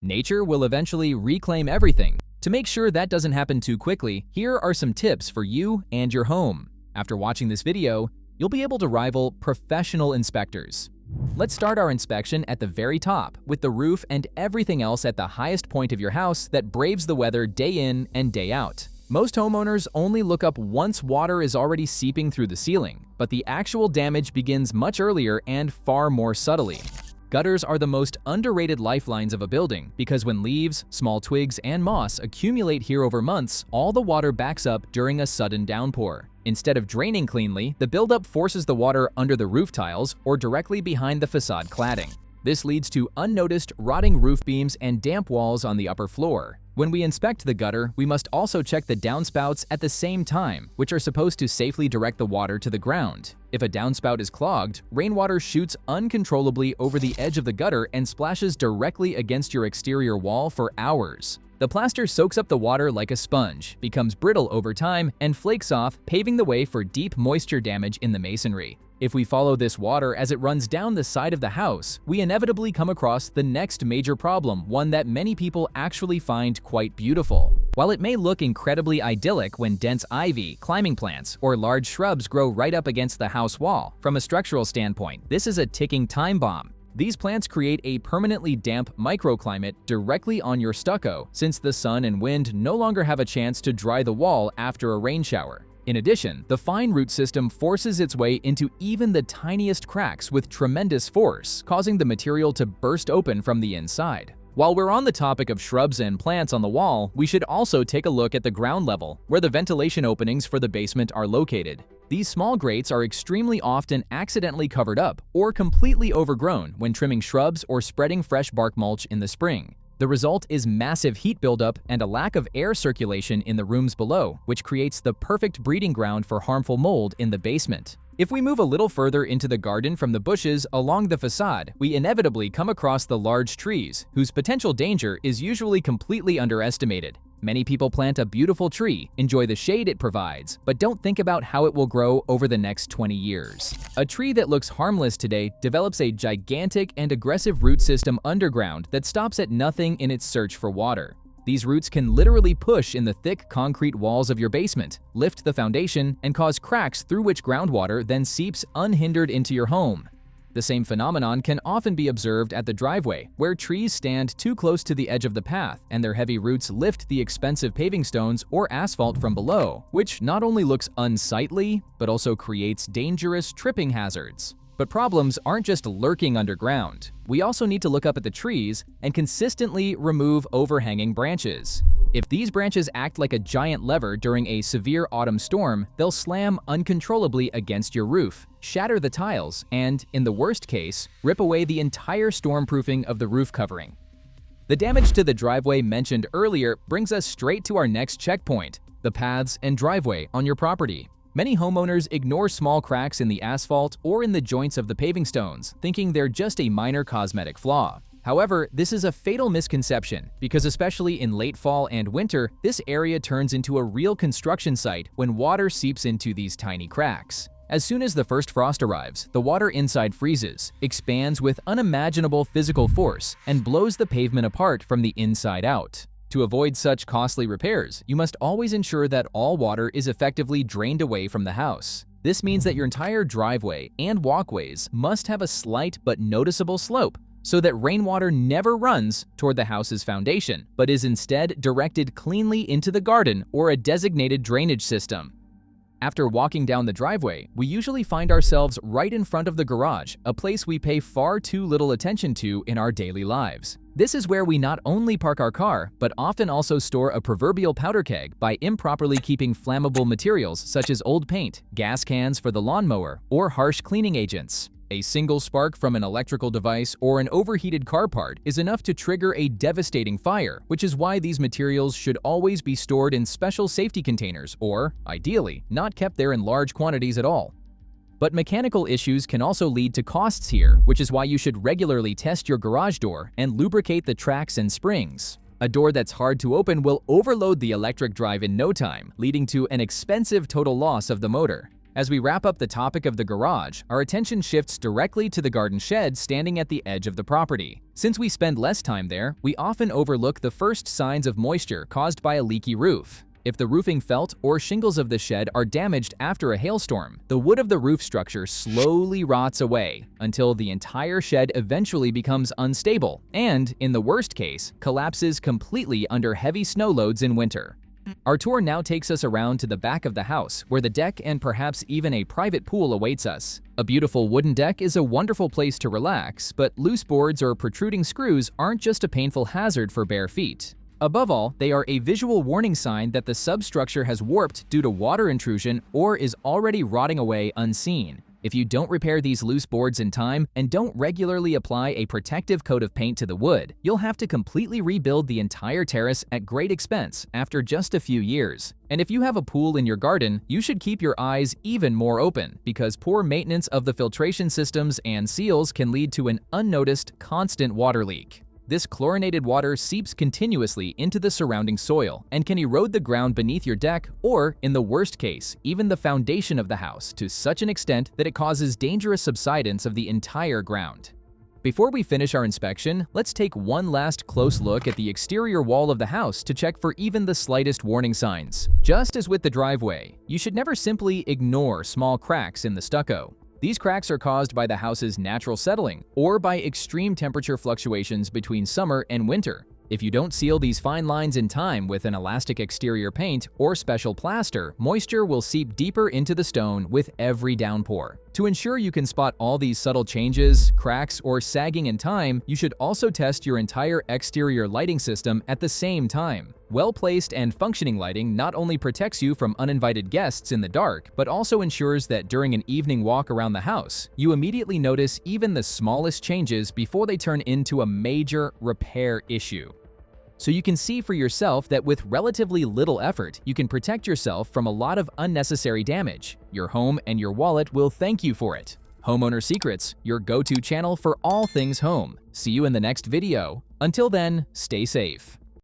Nature will eventually reclaim everything. To make sure that doesn't happen too quickly, here are some tips for you and your home. After watching this video, you'll be able to rival professional inspectors. Let's start our inspection at the very top, with the roof and everything else at the highest point of your house that braves the weather day in and day out. Most homeowners only look up once water is already seeping through the ceiling, but the actual damage begins much earlier and far more subtly. Gutters are the most underrated lifelines of a building because when leaves, small twigs, and moss accumulate here over months, all the water backs up during a sudden downpour. Instead of draining cleanly, the buildup forces the water under the roof tiles or directly behind the facade cladding. This leads to unnoticed, rotting roof beams and damp walls on the upper floor. When we inspect the gutter, we must also check the downspouts at the same time, which are supposed to safely direct the water to the ground. If a downspout is clogged, rainwater shoots uncontrollably over the edge of the gutter and splashes directly against your exterior wall for hours. The plaster soaks up the water like a sponge, becomes brittle over time, and flakes off, paving the way for deep moisture damage in the masonry. If we follow this water as it runs down the side of the house, we inevitably come across the next major problem, one that many people actually find quite beautiful. While it may look incredibly idyllic when dense ivy, climbing plants, or large shrubs grow right up against the house wall, from a structural standpoint, this is a ticking time bomb. These plants create a permanently damp microclimate directly on your stucco, since the sun and wind no longer have a chance to dry the wall after a rain shower. In addition, the fine root system forces its way into even the tiniest cracks with tremendous force, causing the material to burst open from the inside. While we're on the topic of shrubs and plants on the wall, we should also take a look at the ground level, where the ventilation openings for the basement are located. These small grates are extremely often accidentally covered up or completely overgrown when trimming shrubs or spreading fresh bark mulch in the spring. The result is massive heat buildup and a lack of air circulation in the rooms below, which creates the perfect breeding ground for harmful mold in the basement. If we move a little further into the garden from the bushes along the facade, we inevitably come across the large trees, whose potential danger is usually completely underestimated. Many people plant a beautiful tree, enjoy the shade it provides, but don't think about how it will grow over the next 20 years. A tree that looks harmless today develops a gigantic and aggressive root system underground that stops at nothing in its search for water. These roots can literally push in the thick concrete walls of your basement, lift the foundation, and cause cracks through which groundwater then seeps unhindered into your home. The same phenomenon can often be observed at the driveway, where trees stand too close to the edge of the path and their heavy roots lift the expensive paving stones or asphalt from below, which not only looks unsightly, but also creates dangerous tripping hazards. But problems aren't just lurking underground. We also need to look up at the trees and consistently remove overhanging branches. If these branches act like a giant lever during a severe autumn storm, they'll slam uncontrollably against your roof, shatter the tiles, and, in the worst case, rip away the entire stormproofing of the roof covering. The damage to the driveway mentioned earlier brings us straight to our next checkpoint: the paths and driveway on your property. Many homeowners ignore small cracks in the asphalt or in the joints of the paving stones, thinking they're just a minor cosmetic flaw. However, this is a fatal misconception because especially in late fall and winter, this area turns into a real construction site when water seeps into these tiny cracks. As soon as the first frost arrives, the water inside freezes, expands with unimaginable physical force, and blows the pavement apart from the inside out. To avoid such costly repairs, you must always ensure that all water is effectively drained away from the house. This means that your entire driveway and walkways must have a slight but noticeable slope, so that rainwater never runs toward the house's foundation, but is instead directed cleanly into the garden or a designated drainage system. After walking down the driveway, we usually find ourselves right in front of the garage, a place we pay far too little attention to in our daily lives. This is where we not only park our car, but often also store a proverbial powder keg by improperly keeping flammable materials such as old paint, gas cans for the lawnmower, or harsh cleaning agents. A single spark from an electrical device or an overheated car part is enough to trigger a devastating fire, which is why these materials should always be stored in special safety containers or, ideally, not kept there in large quantities at all. But mechanical issues can also lead to costs here, which is why you should regularly test your garage door and lubricate the tracks and springs. A door that's hard to open will overload the electric drive in no time, leading to an expensive total loss of the motor. As we wrap up the topic of the garage, our attention shifts directly to the garden shed standing at the edge of the property. Since we spend less time there, we often overlook the first signs of moisture caused by a leaky roof. If the roofing felt or shingles of the shed are damaged after a hailstorm, the wood of the roof structure slowly rots away until the entire shed eventually becomes unstable and, in the worst case, collapses completely under heavy snow loads in winter. Our tour now takes us around to the back of the house, where the deck and perhaps even a private pool awaits us. A beautiful wooden deck is a wonderful place to relax, but loose boards or protruding screws aren't just a painful hazard for bare feet. Above all, they are a visual warning sign that the substructure has warped due to water intrusion or is already rotting away unseen. If you don't repair these loose boards in time and don't regularly apply a protective coat of paint to the wood, you'll have to completely rebuild the entire terrace at great expense after just a few years. And if you have a pool in your garden, you should keep your eyes even more open, because poor maintenance of the filtration systems and seals can lead to an unnoticed, constant water leak. This chlorinated water seeps continuously into the surrounding soil and can erode the ground beneath your deck or, in the worst case, even the foundation of the house to such an extent that it causes dangerous subsidence of the entire ground. Before we finish our inspection, let's take one last close look at the exterior wall of the house to check for even the slightest warning signs. Just as with the driveway, you should never simply ignore small cracks in the stucco. These cracks are caused by the house's natural settling or by extreme temperature fluctuations between summer and winter. If you don't seal these fine lines in time with an elastic exterior paint or special plaster, moisture will seep deeper into the stone with every downpour. To ensure you can spot all these subtle changes, cracks, or sagging in time, you should also test your entire exterior lighting system at the same time. Well-placed and functioning lighting not only protects you from uninvited guests in the dark, but also ensures that during an evening walk around the house, you immediately notice even the smallest changes before they turn into a major repair issue. So you can see for yourself that with relatively little effort, you can protect yourself from a lot of unnecessary damage. Your home and your wallet will thank you for it. Homeowner Secrets, your go-to channel for all things home. See you in the next video. Until then, stay safe.